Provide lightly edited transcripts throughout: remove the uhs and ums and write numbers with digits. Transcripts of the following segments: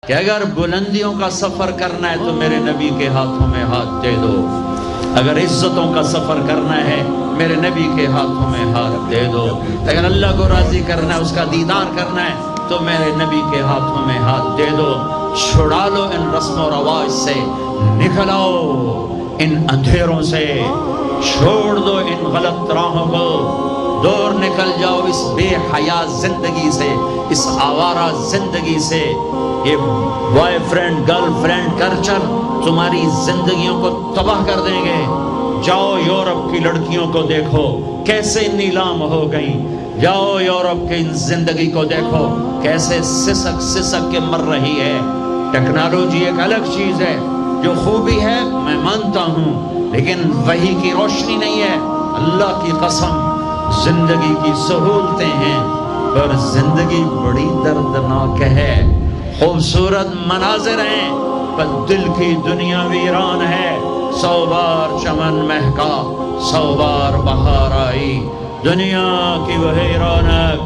کہ اگر بلندیوں کا سفر کرنا ہے تو میرے نبی کے ہاتھوں میں ہاتھ دے دو، اگر عزتوں کا سفر کرنا ہے میرے نبی کے ہاتھوں میں ہاتھ دے دو، اگر اللہ کو راضی کرنا ہے، اس کا دیدار کرنا ہے تو میرے نبی کے ہاتھوں میں ہاتھ دے دو۔ چھڑا لو ان رسم و رواج سے، نکل آؤ ان اندھیروں سے، چھوڑ دو ان غلط راہوں کو، دور نکل جاؤ اس بے حیا زندگی سے، اس آوارہ زندگی سے۔ یہ boy friend girl friend culture تمہاری زندگیوں کو تباہ کر دیں گے۔ جاؤ یورپ کی لڑکیوں کو دیکھو کیسے نیلام ہو گئیں، جاؤ یورپ کی زندگی کو دیکھو کیسے سسک سسک کے مر رہی ہے۔ ٹیکنالوجی ایک الگ چیز ہے، جو خوبی ہے میں مانتا ہوں، لیکن وحی کی روشنی نہیں ہے۔ اللہ کی قسم زندگی کی سہولتیں ہیں پر زندگی بڑی دردناک ہے۔ خوبصورت مناظر ہیں پر دل کی دنیا ویران ہے۔ 100 بار چمن مہکا 100 بار بہار آئی، دنیا کی وہی رونق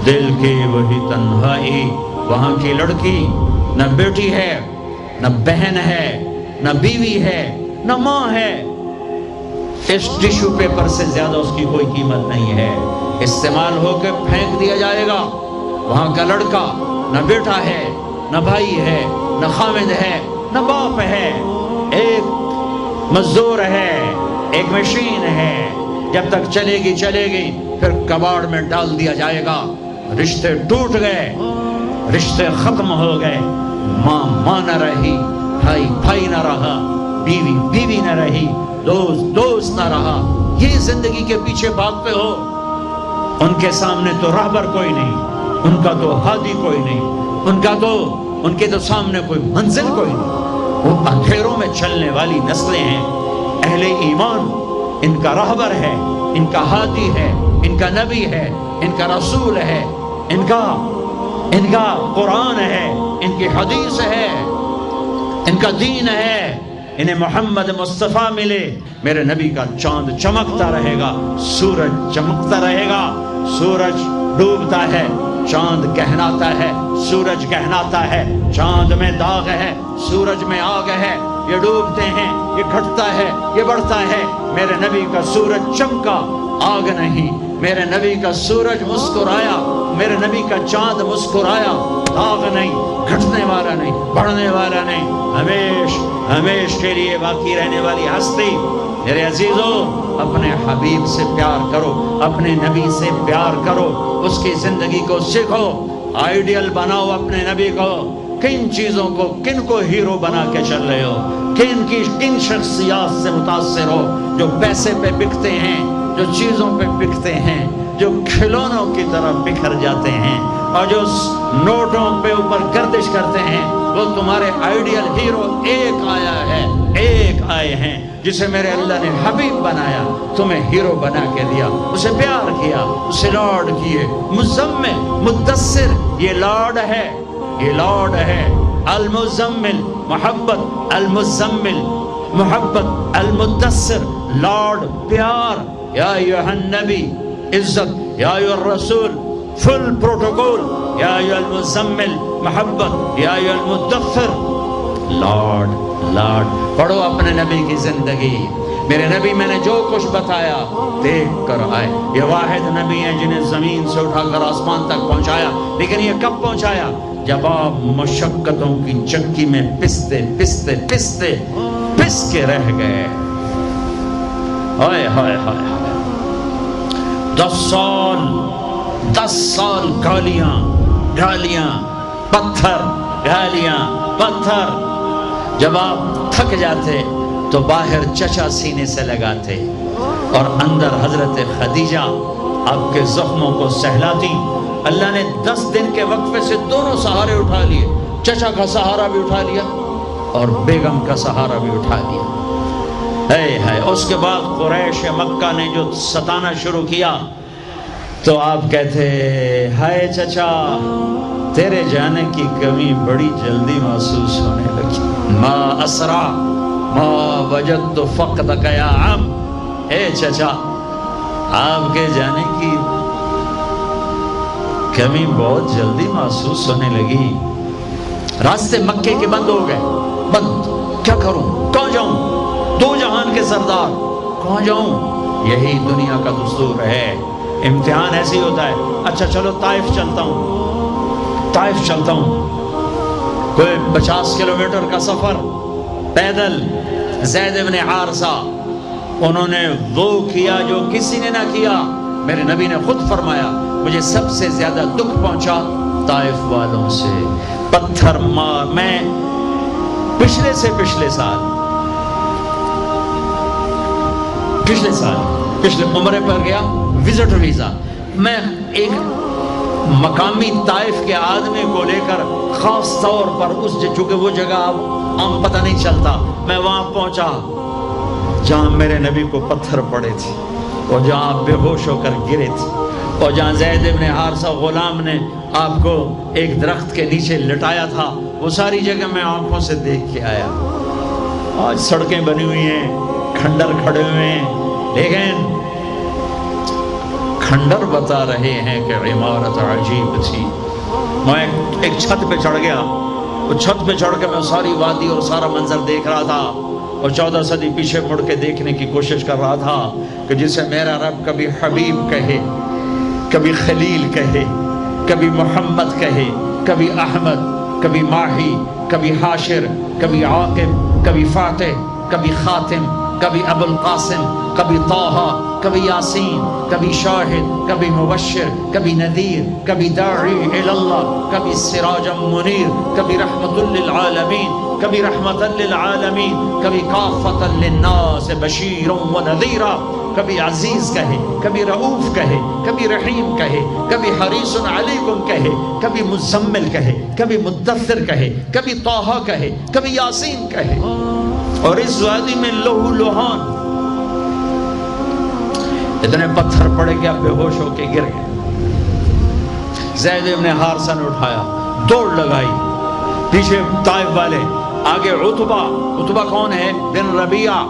دل کی وہی تنہائی۔ وہاں کی لڑکی نہ بیٹی ہے، نہ بہن ہے، نہ بیوی ہے، نہ ماں ہے، اس ٹیشو پیپر سے زیادہ اس کی کوئی قیمت نہیں ہے، استعمال ہو کے پھینک دیا جائے گا۔ وہاں کا لڑکا نہ بیٹا ہے، نہ بھائی ہے، نہ خامد ہے، نہ باپ ہے، ایک مزدور ہے، ایک مشین ہے، جب تک چلے گی پھر کباڑ میں ڈال دیا جائے گا۔ رشتے ٹوٹ گئے، رشتے ختم ہو گئے، ماں ماں نہ رہی، بھائی بھائی نہ رہا، بیوی بیوی نہ رہی، دوست دوست نہ رہا۔ یہ زندگی کے پیچھے بھاگتے ہو، ان کے سامنے تو راہبر کوئی نہیں، ان کا تو ہادی کوئی نہیں، ان کے تو سامنے کوئی منزل کوئی نہیں، وہ اندھیروں میں چلنے والی نسلیں ہیں۔ اہل ایمان ان کا راہبر ہے، ان کا ہادی ہے، ان کا نبی ہے، ان کا رسول ہے، ان کا قرآن ہے، ان کی حدیث ہے، ان کا دین ہے۔ انہیں محمد مصطفیٰ ملے، میرے نبی کا چاند چمکتا رہے گا، سورج چمکتا رہے گا۔ سورج ڈوبتا ہے، چاند کہناتا ہے، سورج کہناتا ہے۔ چاند میں داغ ہے، سورج میں آگ ہے، یہ ڈوبتے ہیں، یہ گھٹتا ہے، یہ بڑھتا ہے۔ میرے نبی کا سورج چمکا، آگ نہیں۔ میرے نبی کا سورج مسکرایا، میرے نبی کا چاند مسکرایا، داغ نہیں، گھٹنے والا نہیں، بڑھنے والا نہیں، ہمیش کے لیے باقی رہنے والی ہستی۔ میرے عزیزو، اپنے حبیب سے پیار کرو، اپنے نبی سے پیار کرو، اس کی زندگی کو سیکھو، آئیڈیل بناؤ اپنے نبی کو۔ کن کو ہیرو بنا کے چل رہے ہو؟ کن شخصیات سے متاثر ہو جو پیسے پہ بکتے ہیں، جو چیزوں پہ بکتے ہیں، جو کھلونوں کی طرح بکھر جاتے ہیں اور جو نوٹوں پہ اوپر گردش کرتے ہیں؟ وہ تمہارے آئیڈیل ہیرو ایک آیا ہے، ایک آئے ہیں جسے میرے اللہ نے حبیب بنایا، تمہیں ہیرو بنا کے دیا، اسے پیار کیا، اسے لاڈ کیے۔ مزمل، مدثر، یہ لاڈ ہے، یہ لاڈ ہے۔ المزمل محبت، المزمل محبت، المدثر لاڈ پیار۔ یا ایھا النبی عزت، یا ایھا الرسول فل پروٹوکول، یا ایھا المزمل محبت، یا ایھا المدثر لاڈ۔ پڑھو اپنے نبی کی زندگی۔ میرے نبی میں نے جو کچھ بتایا دیکھ کر آئے۔ یہ واحد نبی ہیں جنہیں زمین سے اٹھا کر آسمان تک پہنچایا، لیکن یہ کب پہنچایا؟ جب آپ مشقتوں کی چکی میں پس کے رہ گئے۔ ہائے ہائے ہائے، 10 سال گالیاں پتھر۔ جب آپ تھک جاتے تو باہر چچا سینے سے لگاتے اور اندر حضرت خدیجہ آپ کے زخموں کو سہلاتی۔ اللہ نے 10 دن کے وقفے سے دونوں سہارے اٹھا لیے، چچا کا سہارا بھی اٹھا لیا اور بیگم کا سہارا بھی اٹھا لیا۔ ہے اس کے بعد قریش مکہ نے جو ستانا شروع کیا تو آپ کہتے ہائے چچا، تیرے جانے کی کمی بڑی جلدی محسوس ہونے لگی۔ ما اسرع ما وجدت فقدک یا عم، اے چچا آپ کے جانے کی کمی بہت جلدی محسوس ہونے لگی۔ راستے مکے کے بند ہو گئے، بند، کیا کروں، کہاں جاؤں، دو جہان کے سردار، کہاں جاؤں؟ یہی دنیا کا دستور ہے، امتحان ایسے ہی ہوتا ہے۔ اچھا چلو طائف چلتا ہوں، طائف چلتا ہوں، کوئی 50 کلومیٹر کا سفر پیدل۔ زید بن حارثہ، انہوں نے وہ کیا جو کسی نے نہ کیا۔ میرے نبی نے خود فرمایا مجھے سب سے زیادہ دکھ پہنچا طائف والوں سے، پتھر مار۔ میں پچھلے سال پچھلے عمرے پر گیا، وزٹ ویزا، میں ایک مقامی طائف کے آدمی کو لے کر خاص طور پر چونکہ وہ جگہ عام پتہ نہیں چلتا، میں وہاں پہنچا جہاں میرے نبی کو پتھر پڑے تھے اور جہاں بے ہوش ہو کر گرے تھے، اور جہاں زید بن حارثہ غلام نے آپ کو ایک درخت کے نیچے لٹایا تھا، وہ ساری جگہ میں آنکھوں سے دیکھ کے آیا۔ آج سڑکیں بنی ہوئی ہیں، کھنڈر کھڑے ہوئے ہیں، لیکن کھنڈر بتا رہے ہیں کہ عمارت عجیب تھی۔ میں ایک چھت پہ چڑھ گیا، وہ چھت پہ چڑھ کے میں ساری وادی اور سارا منظر دیکھ رہا تھا، اور 14 صدی پیچھے مڑ کے دیکھنے کی کوشش کر رہا تھا کہ جسے میرا رب کبھی حبیب کہے، کبھی خلیل کہے، کبھی محمد کہے، کبھی احمد، کبھی ماہی، کبھی حاشر، کبھی عاقب، کبھی فاتح، کبھی خاتم، کبھی ابو القاسم، کبھی طٰہٰ، کبھی یاسین، کبھی شاہد، کبھی مبشر، کبھی نذیر، کبھی داعی الی اللہ، کبھی سراجا منیر، کبھی رحمت للعالمین، کبھی رحمت للعالمین، کبھی کافۃ للناس بشیر و نذیرا، کبھی عزیز کہے، کبھی رؤوف کہے، کبھی رحیم کہے، کبھی حریص علیکم کہے، کبھی مزمل کہے، کبھی مدثر کہے، کبھی طٰہٰ کہے، کبھی یاسین کہے۔ اور اس وادی میں لہو لہان، اتنے پتھر پڑے کہ اب بے ہوش ہو کے گر گئے۔ زید بن حارثہ نے اٹھایا، دوڑ لگائی، پیچھے طائف والے، آگے عتبہ۔ عتبہ کون ہے؟ بن ربیعہ۔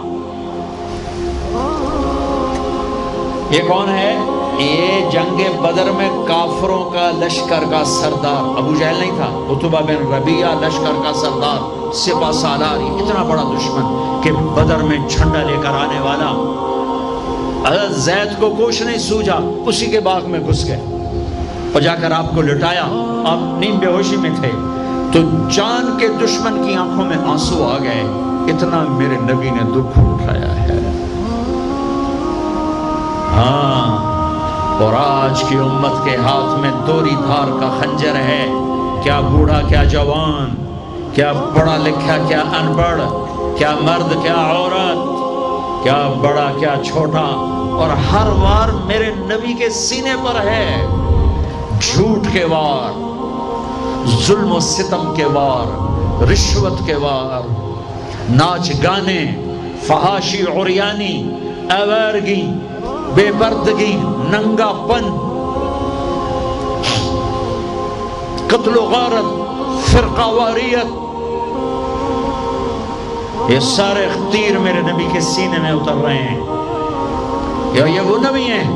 یہ کون ہے؟ یہ جنگ بدر میں کافروں کا لشکر کا سردار، ابو جہل نہیں تھا، عتبہ بن ربیعہ لشکر کا سردار، سپہ سالاری، اتنا بڑا دشمن کہ بدر میں جھنڈا لے کر آنے والا۔ حضرت زید کو کچھ نہیں سوجا، اسی کے باغ میں گھس گئے اور جا کر آپ کو لٹایا۔ آپ نیم بے ہوشی میں تھے تو جان کے دشمن کی آنکھوں میں آنسو آ گئے، اتنا میرے نبی نے دکھ اٹھایا ہے۔ ہاں، اور آج کی امت کے ہاتھ میں دوری دھار کا خنجر ہے، کیا بوڑھا کیا جوان، کیا پڑھا لکھا کیا ان پڑھ، کیا مرد کیا عورت، کیا بڑا کیا چھوٹا، اور ہر وار میرے نبی کے سینے پر ہے۔ جھوٹ کے وار، ظلم و ستم کے وار، رشوت کے وار، ناچ گانے، فحاشی عریانی، آوارگی، بے پردگی، ننگا پن، قتل و غارت، فرقہ واریت، یہ سارے تیر میرے نبی کے سینے میں اتر رہے ہیں۔ یہ وہ نبی ہیں،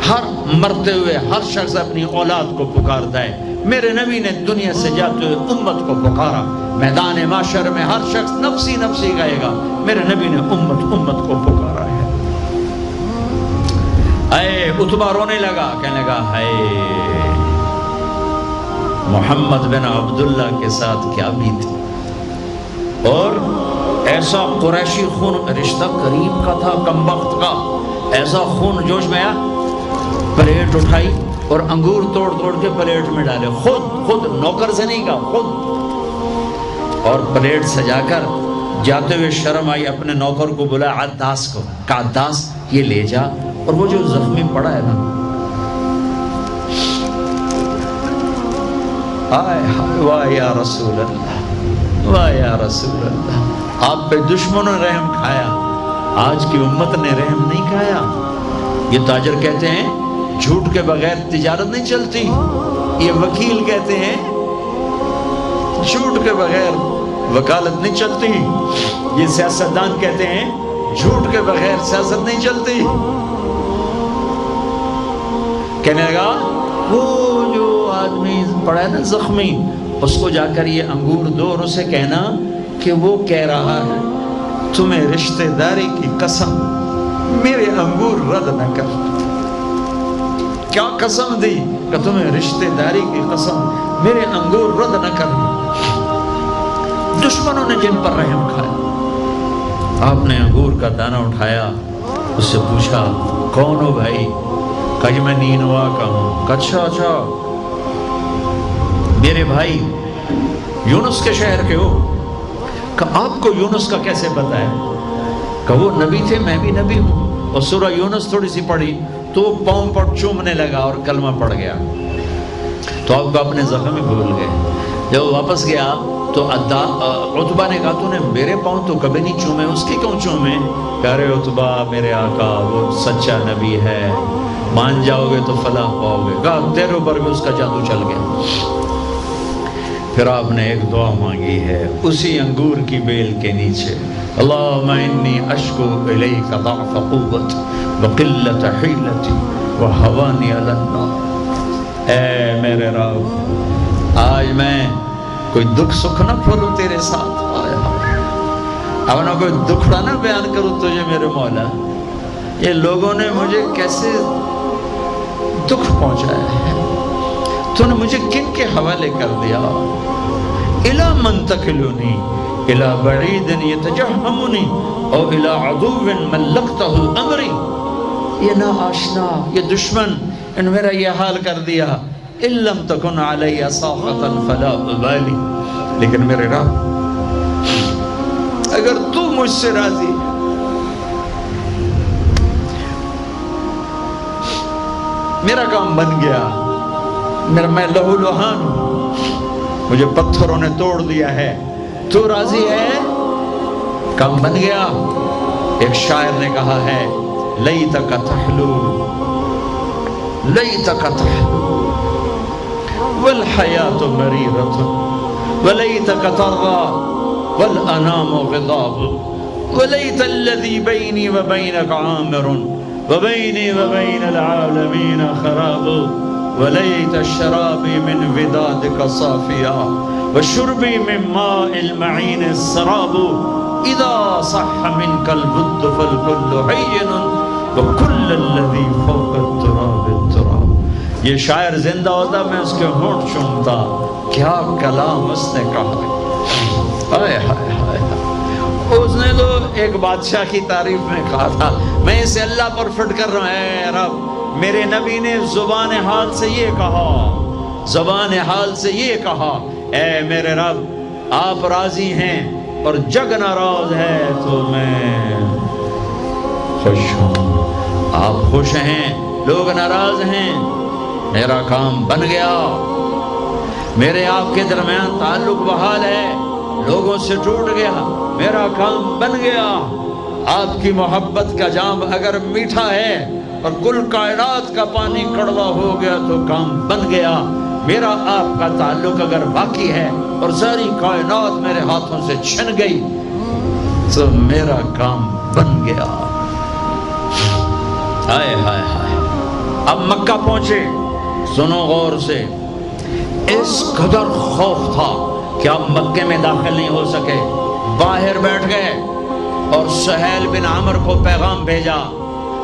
ہر مرتے ہوئے ہر شخص اپنی اولاد کو پکارتا ہے۔ میرے نبی نے دنیا سے جاتے ہوئے امت کو پکارا۔ میدان معاشر میں ہر شخص نفسی نفسی کہے گا، میرے نبی نے امت کو پکارا ہے۔ اے عتبہ رونے لگا، کہنے لگا ہائے محمد بن عبداللہ کے ساتھ کیا بیتی، اور ایسا قریشی خون، رشتہ قریب کا تھا کم وقت کا، ایسا خون جوش میں آیا، پلیٹ اٹھائی اور انگور توڑ توڑ کے پلیٹ میں ڈالے، خود نوکر سے نہیں کہا، خود، اور پلیٹ سجا کر جاتے ہوئے شرم آئی، اپنے نوکر کو بلا، عداس کو کہا عداس یہ لے جا، اور وہ جو زخمی پڑا ہے نا، آئے واہ یا رسول اللہ، واہ یا رسول اللہ، آپ پہ دشمنوں نے رحم کھایا، آج کی امت نے رحم نہیں کھایا۔ یہ تاجر کہتے ہیں جھوٹ کے بغیر تجارت نہیں چلتی، یہ وکیل کہتے ہیں جھوٹ کے بغیر وکالت نہیں چلتی، یہ سیاستدان کہتے ہیں جھوٹ کے بغیر سیاست نہیں چلتی۔ کہنے لگا وہ جو آدمی پڑا ہے نا زخمی، اس کو جا کر یہ انگور دو اور اسے کہنا کہ وہ کہہ رہا ہے تمہیں رشتہ داری کی قسم میرے انگور رد نہ کر. کیا قسم دی کہ تمہیں رشتہ داری کی قسم میرے انگور رد نہ کر. دشمنوں نے جن پر رحم کھایا. آپ نے انگور کا دانہ اٹھایا, اس سے پوچھا کون ہو بھائی؟ کہ میں نینوا کا ہوں. اچھا میرے بھائی یونس کے شہر کے ہو؟ کہ آپ کو یونس کا کیسے پتا ہے؟ کہ وہ نبی تھے, میں بھی نبی ہوں. اور سورہ یونس تھوڑی سی پڑھی تو وہ پاؤں پر چومنے لگا اور کلمہ پڑھ گیا. تو آپ کو اپنے زخم ہی بھول گئے. جب وہ واپس گیا تو عتبہ نے کہا تو نے میرے پاؤں تو کبھی نہیں چومے, اس کی کیوں چومے؟ کہہ رہے عتبہ میرے آقا وہ سچا نبی ہے, مان جاؤ گے تو فلاح پاؤ گے. کہا تیرے اوپر بھی اس کا جادو چل گیا. پھر آپ نے ایک دعا مانگی ہے اسی انگور کی بیل کے نیچے, اللہم انی اشکو الیک ضعف قوت وقلت حیلتی وہوانی علی النار. اے میرے رب آج میں کوئی دکھ سکھ نہ پھولوں تیرے ساتھ, اب نہ کوئی دکھڑا نہ بیان کروں تجھے میرے مولا. یہ لوگوں نے مجھے کیسے دکھ پہنچایا ہے, تو نے مجھے کن کے حوالے کر دیا. الا من تکلونی الا بعید یتجہمنی او الا عدو ملکتہ امری. یہ نا آشنا, یہ دشمن ان میرا یہ حال کر دیا. ان لم تکن علی ساخطا فلا ابالی. لیکن میرے رب اگر تو مجھ سے راضی ہے, میرا کام بن گیا. میں لہو لہان ہوں, مجھے پتھروں نے توڑ دیا ہے, تو راضی ہے, کام بن گیا. ایک شاعر نے کہا ہے لیتک تحلو لیتک تحلو والحیات مریرۃ ولیتک ترضی والانام غضاب ولیت الذی بینی وبینک عامر وبینی وبین العالمین خراب ولیت الشرابی من ودادک صافیا وشربی من ماء المعین السراب اذا صح منک البد فالکل حین وکل الذی فوق التراب التراب. یہ شاعر زندہ ہوتا میں اس کے ہونٹ چومتا. کیا کلام اس نے کہا. ہائے ہائے ہائے, اس نے تو ایک بادشاہ کی تعریف میں کہا تھا میں اسے اللہ پر فٹ کر رہا ہوں. اے رب میرے نبی نے زبان حال سے یہ کہا, زبان حال سے یہ کہا, اے میرے رب آپ راضی ہیں اور جگ ناراض ہے تو میں خوش ہوں. آپ خوش ہیں, لوگ ناراض ہیں, میرا کام بن گیا. میرے آپ کے درمیان تعلق بحال ہے, لوگوں سے ٹوٹ گیا, میرا کام بن گیا. آپ کی محبت کا جام اگر میٹھا ہے اور کل کائنات کا پانی کڑوا ہو گیا تو کام بن گیا. میرا آپ کا تعلق اگر باقی ہے اور ساری کائنات میرے ہاتھوں سے چھن گئی تو میرا کام بن گیا. ہائے ہائے ہائے. اب مکہ پہنچے, سنو غور سے, اس قدر خوف تھا کہ اب مکے میں داخل نہیں ہو سکے. باہر بیٹھ گئے اور سہیل بن عمر کو پیغام بھیجا.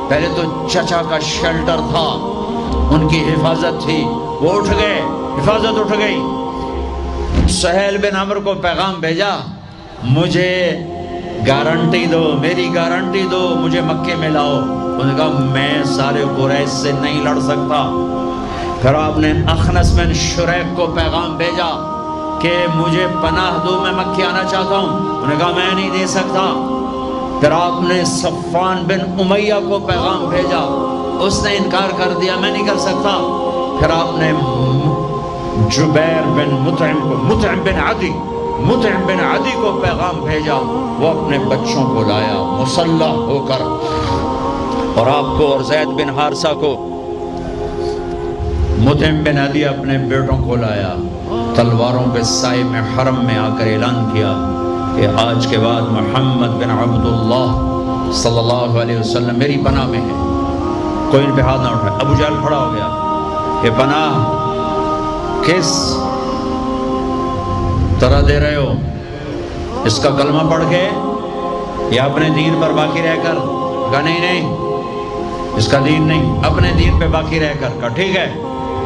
پہلے تو چچا کا شیلٹر تھا, ان کی حفاظت تھی, وہ اٹھ گئے, حفاظت اٹھ گئی. سہیل بن عمر کو پیغام بھیجا مجھے گارنٹی دو, میری گارنٹی دو, مجھے مکے میں لاؤ. انہوں نے کہا میں سارے قریش سے نہیں لڑ سکتا. پھر آپ نے اخنس بن شریک کو پیغام بھیجا کہ مجھے پناہ دو, میں مکے آنا چاہتا ہوں. انہوں نے کہا میں نہیں دے سکتا. پھر آپ نے صفوان بن امیہ کو پیغام بھیجا, اس نے انکار کر دیا, میں نہیں کر سکتا. پھر آپ نے جبیر بن مطعم بن عدی کو پیغام بھیجا, وہ اپنے بچوں کو لایا مسلح ہو کر, اور آپ کو اور زید بن حارثہ کو. مطعم بن عدی اپنے بیٹوں کو لایا, تلواروں کے سائے میں حرم میں آ کر اعلان کیا کہ آج کے بعد محمد بن عبداللہ صلی اللہ علیہ وسلم میری پناہ میں ہے, کوئی ان پہ ہاتھ نہ اٹھائے. ابو جہل کھڑا ہو گیا کہ پناہ کس طرح دے رہے ہو؟ اس کا کلمہ پڑھ کے یا اپنے دین پر باقی رہ کر؟ کہا نہیں نہیں، اس کا دین نہیں، اپنے دین پہ باقی رہ کر۔ کہا ٹھیک ہے،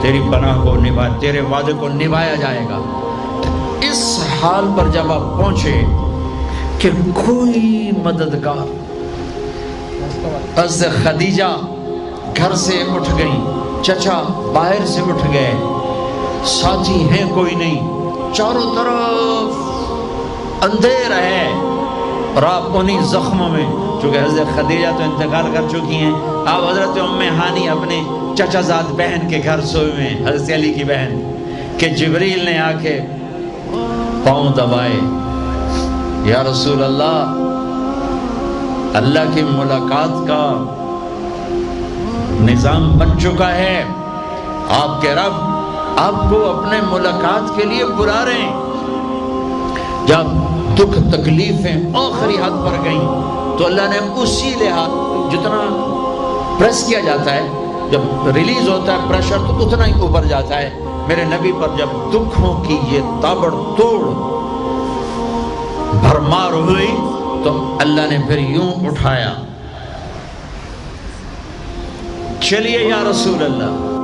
تیری پناہ کو نبھا، تیرے وعدے کو نبھایا جائے گا۔ اس حال پر جب آپ پہنچے کہ کوئی مددگار، حضرت خدیجہ گھر سے اٹھ گئی، چچا باہر سے اٹھ گئے، ساتھی ہیں کوئی نہیں، چاروں طرف اندھیرا ہے، اور آپ انہی زخموں میں، چونکہ حضرت خدیجہ تو انتقال کر چکی ہیں، آپ حضرت ام ہانی اپنے چچا زاد بہن کے گھر سوئے ہوئے ہیں، حضرت علی کی بہن، کہ جبریل نے آ کے پاؤں دبائے، یا رسول اللہ، اللہ کی ملاقات کا نظام بن چکا ہے، آپ کے رب آپ کو اپنے ملاقات کے لیے بلا رہے ہیں۔ جب دکھ تکلیفیں آخری حد پر گئیں تو اللہ نے اسی لحاظ، جتنا پریس کیا جاتا ہے، جب ریلیز ہوتا ہے پریشر تو اتنا ہی اوپر جاتا ہے، میرے نبی پر جب دکھوں کی یہ تابڑ توڑ بھرمار ہوئی تو اللہ نے پھر یوں اٹھایا، چلیے یا رسول اللہ،